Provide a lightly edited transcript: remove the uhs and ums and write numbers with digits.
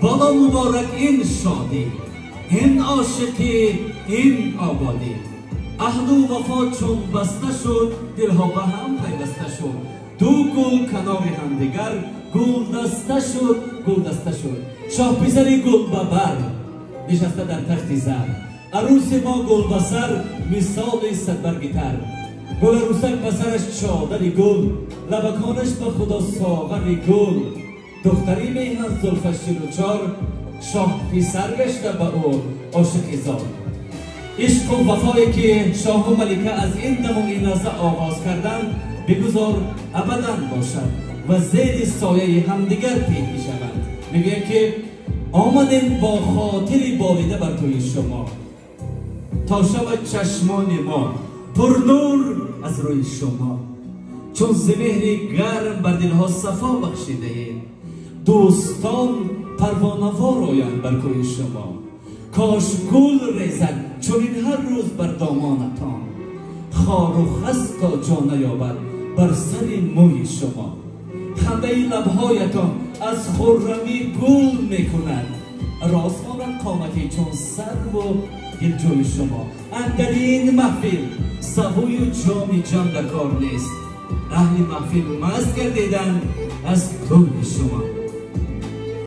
بالا مبارک این شادی، این عاشقی، این آبادی. عهد و وفا چون بسته شد، دلها به هم پیوسته شد. دو گل کنار همدیگر، گل دسته شد، گل دسته شد. شاه پسری گل به بر نشسته در تخت زر. عروس ما گل به سر، مثال صدبرگ تر. گل عروسک به سرش چادر گل، لبکانش به خدا ساغر گل. دختری میهن زلفش 44، شاه پسر گشته به او عاشق زار. عشق و وفایی که شاه و ملکه از این دم و این لحظه آغاز کردند بگذار ابدا باشد و زیر سایه همدیگر پیر می شوند. میگویم که آمدیم با خاطری بالیده بر توی شما، تا شود چشمان ما پر نور از روی شما. چون ز مهر گرم بر دلها صفا بخشیده اید، دوستان پروانه‌وار آیند بر کوی شما. کاش گل ریزد چنین هر روز بر دامانتان، خار و خس تا جا نیابد بر سر موی شما. خنده لبهایتان از خرمی گل میکند، راست آمد قامتی چون سرو و دلجوی شما. اندر این محفل سبوی و جام جم در کار نیست، اهل محفل مست گردیدند از طول شما.